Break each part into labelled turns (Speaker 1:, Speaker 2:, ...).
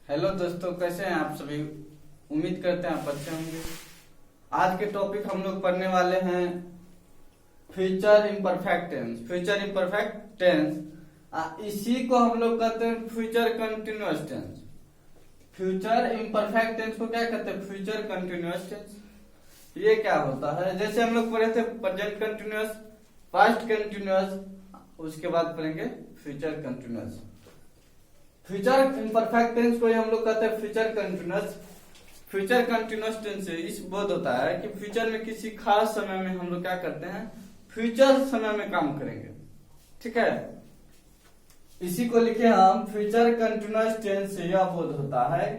Speaker 1: Hello दोस्तों, कैसे हैं आप सभी। उम्मीद करते हैं आप अच्छे होंगे। आज के टॉपिक हम लोग पढ़ने वाले हैं future imperfect tense. Future imperfect tense इसी को हम लोग कहते हैं future continuous tense. Future imperfect tense को क्या कहते हैं? Future continuous tense. ये क्या होता है? जैसे हम लोग पढ़े थे प्रेजेंट कंटिन्यूअस, पास्ट कंटिन्यूअस, उसके बाद पढ़ेंगे future continuous. Future imperfect tense को हम लोग कहते हैं future continuous. Future continuous tense से इस बोध होता है कि फ्यूचर में किसी खास समय में हम लोग क्या करते हैं, फ्यूचर समय में काम करेंगे। ठीक है, इसी को लिखे हम फ्यूचर कंटिन्यूअस टेंस से यह बोध होता है।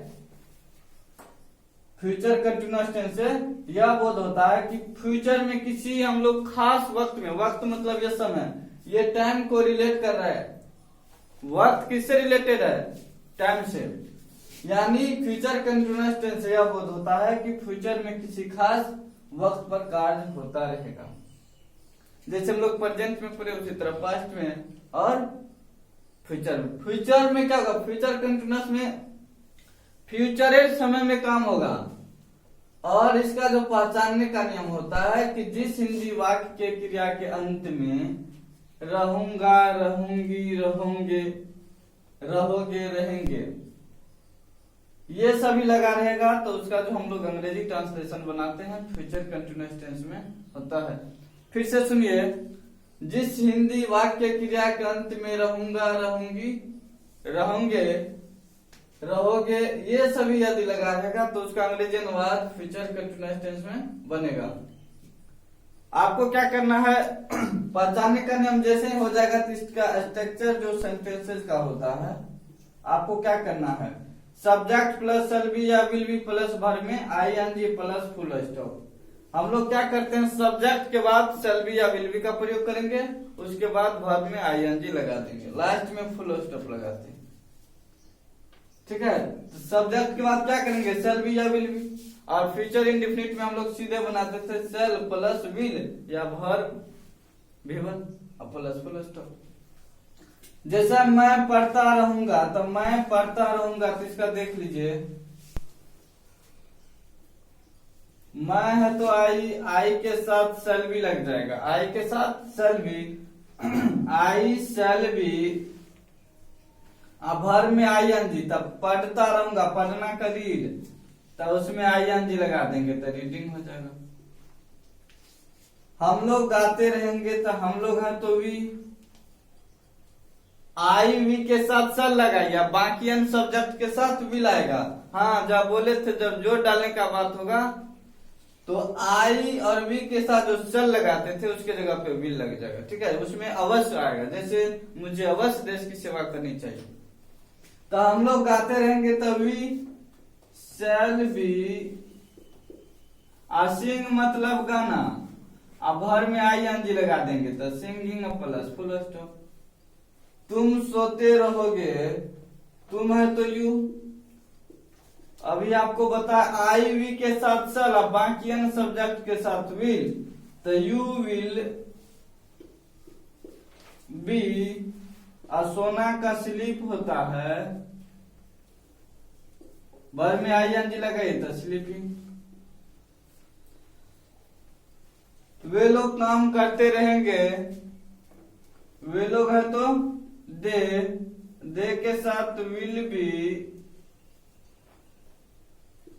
Speaker 1: फ्यूचर कंटिन्यूअस टेंस से यह बोध होता है कि फ्यूचर में किसी हम लोग खास वक्त में, वक्त मतलब ये समय, ये टाइम को रिलेट कर रहा है। वक्त किससे रिलेटेड है? टाइम से। यानी फ्यूचर कंटिन्यूअस टेंस से यह बोध होता है कि फ्यूचर में किसी खास वक्त पर कार्य होता रहेगा। जैसे हम लोग प्रेजेंट में पढ़े उसी तरह पास्ट में और फ्यूचर में। फ्यूचर में क्या होगा? फ्यूचर कंटिन्यूअस में फ्यूचर समय में काम होगा। और इसका जो पहचानने का नियम होता है कि जिस हिंदी वाक्य के क्रिया के अंत में रहूंगा, रहूंगी, रहोगे, रहोगे, रहेंगे, ये सभी लगा रहेगा तो उसका जो हम लोग अंग्रेजी ट्रांसलेशन बनाते हैं फ्यूचर कंटिन्यूअस टेंस में होता है। फिर से सुनिए, जिस हिंदी वाक्य क्रिया के अंत में रहूंगा, रहूंगी, रहोगे, रहोगे, ये सभी यदि लगा रहेगा तो उसका अंग्रेजी अनुवाद फ्यूचर कंटिन्यूअस टेंस में बनेगा। आपको क्या करना है? पहचानने का नियम जैसे हो जाएगा तो इसका स्ट्रक्चर जो सेंटेंसेस का होता है, आपको क्या करना है? सब्जेक्ट प्लस शैल बी या विल बी प्लस वर्ब में आईएनजी प्लस फुल स्टॉप। हम लोग क्या करते हैं? सब्जेक्ट के बाद शैल बी या विल बी का प्रयोग करेंगे, उसके बाद वर्ब में आईएनजी लगा देंगे, लास्ट में फुल स्टॉप लगाते हैं। ठीक है, तो सब्जेक्ट के बाद क्या करेंगे? शैल बी या विल बी। और फ्यूचर इंडेफिनिट में हम लोग सीधे बनाते थे शैल प्लस विल या verb V1 plus full stop. जैसा मैं पढ़ता रहूंगा, तो मैं पढ़ता रहूंगा, तो इसका देख लीजिए, मैं है तो आई के साथ शैल बी लग जाएगा, आई के साथ shall be, I shall be, भर में आईएनजी, तब पढ़ता रहूंगा, पढ़ना का रीड, तब उसमें आईएनजी लगा देंगे तो रीडिंग हो जाएगा। हम लोग गाते रहेंगे तो हम लोग हैं तो वी, आई वी के साथ शैल लगाइए, बाकी अन्य सब्जेक्ट के साथ विल आएगा। हाँ, जब बोले थे जब जोड़ डालने का बात होगा तो आई और वी के साथ जो शैल लगाते थे उसके जगह पे विल लग जाएगा। ठीक है, उसमें अवश्य आएगा, जैसे मुझे अवश्य देश की सेवा करनी चाहिए। तो हम लोग गाते रहेंगे तो वी शैल बी, सिंग मतलब गाना, अब भर में आईएनजी लगा देंगे तो सिंगिंग प्लस फुल स्टॉप। तुम सोते रहोगे, तुम है तो यू, अभी आपको बता आई वी के साथ शैल, अब बाकी अन्य सब्जेक्ट के साथ विल, तो यू विल बी, सोना का स्लीप होता है, भर में आईएनजी लगाइए तो स्लीपिंग। वे लोग काम करते रहेंगे, वे लोग है तो दे के साथ विल बी,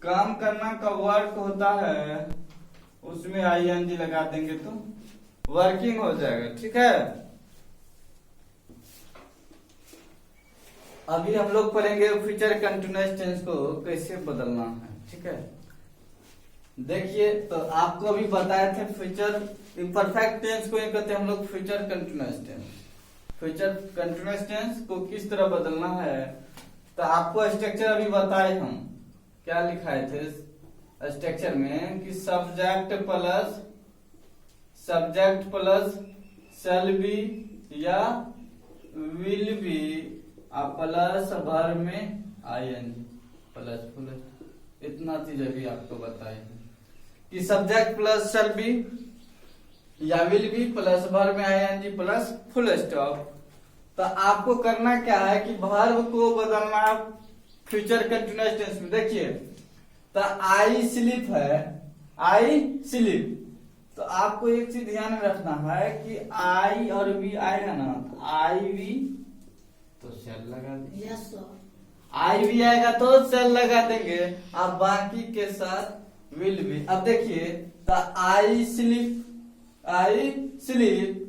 Speaker 1: काम करना का वर्क होता है, उसमें आईएनजी लगा देंगे तो वर्किंग हो जाएगा। ठीक है, अभी हम लोग पढ़ेंगे फ्यूचर कंटिन्यूअस टेंस को कैसे बदलना है। ठीक है, देखिए, तो आपको अभी बताए थे फ्यूचर इम्परफेक्ट टेंस को कहते हैं हम लोग future continuous tense. Future continuous tense को किस तरह बदलना है, तो आपको स्ट्रक्चर अभी बताए हम, क्या लिखाए थे स्ट्रक्चर में कि सब्जेक्ट प्लस शैल बी या विल बी प्लस वर्ब में आईएनजी प्लस फुल, इतना चीज अभी आपको बताए कि सब्जेक्ट प्लस शैल बी या विल बी प्लस वर्ब में आईएनजी प्लस फुल स्टॉप। तो आपको करना क्या है कि वर्ब को बदलना फ्यूचर कंटिन्यूअस टेंस में देखिए, तो आई स्लीप है, आई स्लीप। तो आपको एक चीज ध्यान में रखना है कि आई और वी आएगा ना, आई वी तो सेल लगा देंगे,
Speaker 2: यस सर।
Speaker 1: आई वी आएगा तो सेल लगा देंगे, अब बाकी के साथ विल भी। अब देखिए, तो आई स्लीप, आई स्लीप,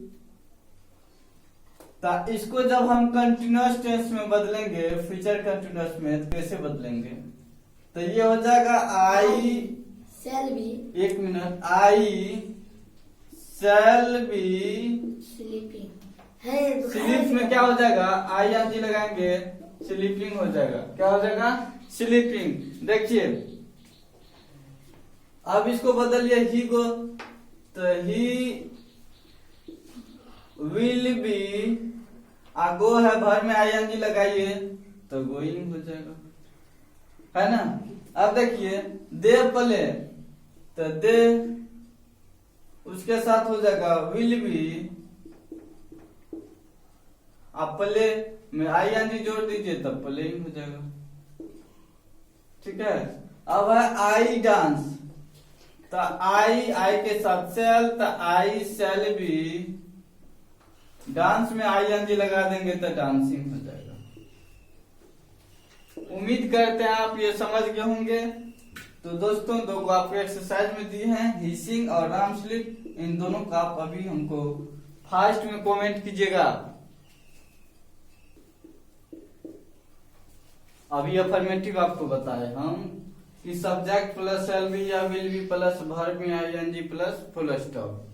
Speaker 1: तो इसको जब हम कंटिन्यूअस टेंस में बदलेंगे, फ्यूचर कंटिन्यूअस में, तो कैसे बदलेंगे? तो ये हो जाएगा आई
Speaker 2: सेल बी,
Speaker 1: एक minute, I shall be
Speaker 2: sleeping है।
Speaker 1: स्लीप में क्या हो जाएगा, आई एन जी लगाएंगे, स्लीपिंग हो जाएगा। क्या हो जाएगा? स्लीपिंग। देखिए अब इसको बदलिए ही को, तो ही विल बी, गो है भर में आई एन जी लगाइए तो गोइंग हो जाएगा, है ना। अब देखिए दे प्ले, तो दे उसके साथ हो जाएगा विल बी, आप प्ले में आई एन जी जोड़ दीजिए तब प्लेइंग हो जाएगा, ठीक है। अब है आई डांस, तो आई के साथ सेल, तो आई सेल बी, डांस में आई एन जी लगा देंगे तो डांसिंग हो जाएगा। उम्मीद करते हैं आप ये समझ गए होंगे। तो दोस्तों, दो को आपको एक्सरसाइज में दी है, हिसिंग और राम स्लिप, इन दोनों का आप अभी हमको फास्ट में कमेंट कीजिएगा। अभी अफर्मेटिव आपको बताए हम कि सब्जेक्ट प्लस एल बी या विल बी प्लस वर्ब में I N G plus full stop.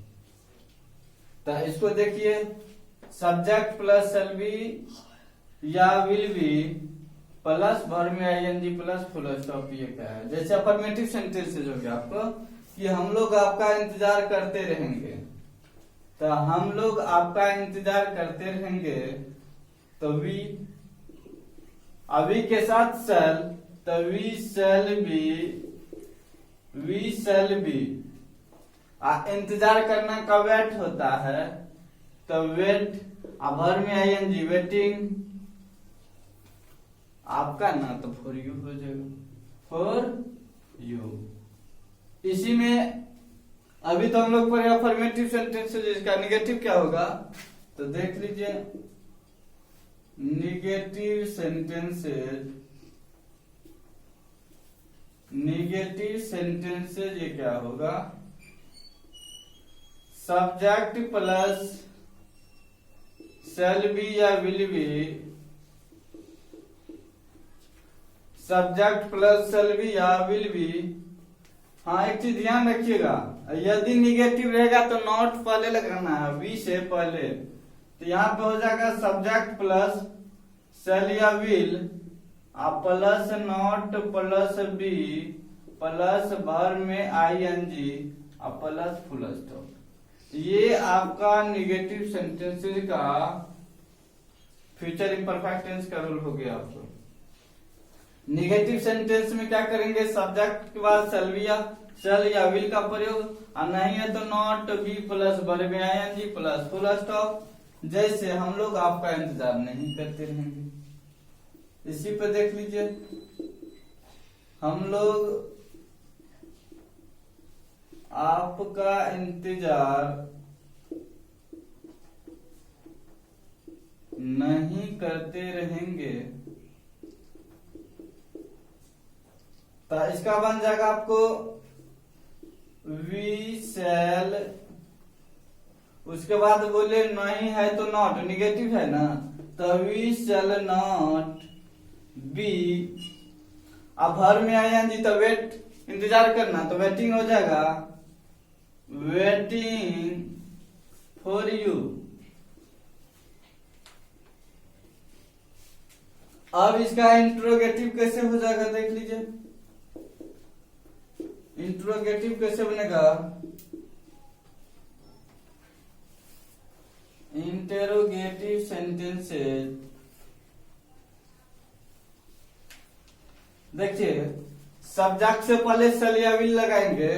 Speaker 1: तो इसको देखिए, सब्जेक्ट प्लस एल बी या विल बी प्लस वर्ब में I N G plus full stop, ये क्या है? जैसे अफर्मेटिव सेंटेंसेज हो गया आपको कि हम लोग आपका इंतजार करते रहेंगे, तो हम लोग आपका इंतजार करते रहेंगे, तो वी, अभी के साथ सेल, तो we shall be, we shall be. इंतजार करना का वेट होता है, तो वेट, भर में आई एन जी वेटिंग, आपका ना तो फॉर यू हो जाएगा, फॉर यू। इसी में अभी तो हम लोग पढ़े अफर्मेटिव सेंटेंसेज, इसका निगेटिव क्या होगा तो देख लीजिए। निगेटिव सेंटेंसेज, निगेटिव सेंटेंसेज ये क्या होगा? सब्जेक्ट प्लस शैल बी या will B, subject plus shall be या विल बी। हाँ, एक चीज ध्यान रखिएगा, यदि निगेटिव रहेगा तो नॉट पहले लगाना है, बी से पहले। तो यहाँ पे हो जाएगा सब्जेक्ट प्लस शैल या will, plus not plus be plus verb में I N G plus full stop. ये आपका निगेटिव सेंटेंसेस का फ्यूचर इम्परफेक्ट टेंस का रूल हो गया। आपको निगेटिव सेंटेंस में क्या करेंगे? सब्जेक्ट के बाद शैल या विल का प्रयोग, और नहीं है तो नॉट, बी प्लस वर्ब में I N G plus full stop. जैसे हम लोग आपका इंतजार नहीं करते रहेंगे। इसी पे देख लीजिए, हम लोग आपका इंतजार नहीं करते रहेंगे, तो इसका बन जाएगा आपको वी शैल, उसके बाद बोले नहीं है तो नॉट, निगेटिव है ना, तो वी शैल नॉट बी, अब भर में आए हैं जी तो वेट, इंतजार करना, तो वेटिंग हो जाएगा वेटिंग फॉर यू। अब इसका इंट्रोगेटिव कैसे हो जाएगा देख लीजिए। इंट्रोगेटिव कैसे बनेगा? इंटेरोगेटिव सेंटेंसेस, देखिए सब्जेक्ट से पहले शैल या विल लगाएंगे,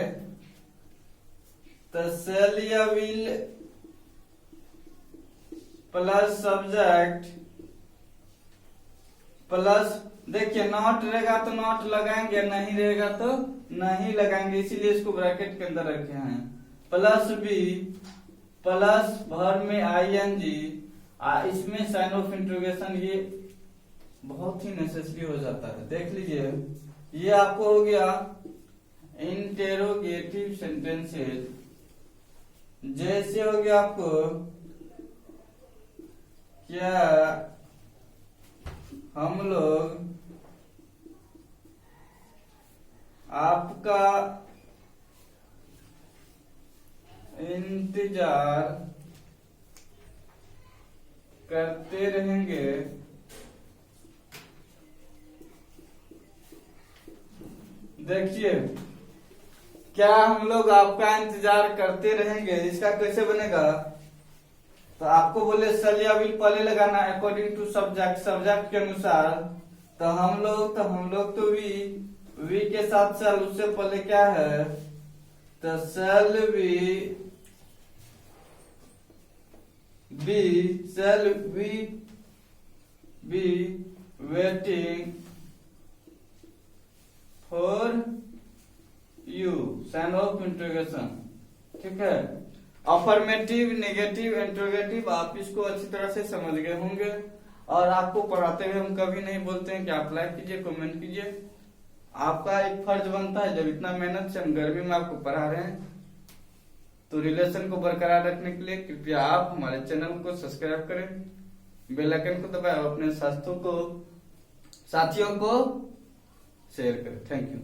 Speaker 1: तो शैल या विल प्लस सब्जेक्ट प्लस, देखिए नॉट रहेगा तो नॉट लगाएंगे, नहीं रहेगा तो नहीं लगाएंगे, इसीलिए इसको ब्रैकेट के अंदर रखे हैं। प्लस बी प्लस वर्ब में आईएनजी, इसमें साइन ऑफ इंट्रोगेशन, ये बहुत ही नेसेसरी हो जाता है। देख लीजिए, ये आपको हो गया इंटेरोगेटिव सेंटेंसेस। जैसे हो गया आपको, क्या हम लोग आपका इंतजार करते रहेंगे, देखिए क्या हम लोग आपका इंतजार करते रहेंगे, इसका कैसे बनेगा? तो आपको बोले सल या विल पहले लगाना अकॉर्डिंग टू सब्जेक्ट, सब्जेक्ट के अनुसार। तो हम लोग तो वी के साथ सल, उससे पहले क्या है? तो shall we be waiting for you, sign of interrogation. ठीक है, अफर्मेटिव, नेगेटिव, इंट्रोगेटिव, आप इसको अच्छी तरह से समझ गए होंगे। और आपको पढ़ाते हुए हम कभी नहीं बोलते हैं कि आप लाइक कीजिए, कमेंट कीजिए। आपका एक फर्ज बनता है, जब इतना मेहनत से हम गर्मी में आपको पढ़ा रहे हैं, तो रिलेशन को बरकरार रखने के लिए कृपया आप हमारे चैनल को सब्सक्राइब करें, बेल आइकन को दबाएं, अपने साथियों को शेयर करें। Thank you.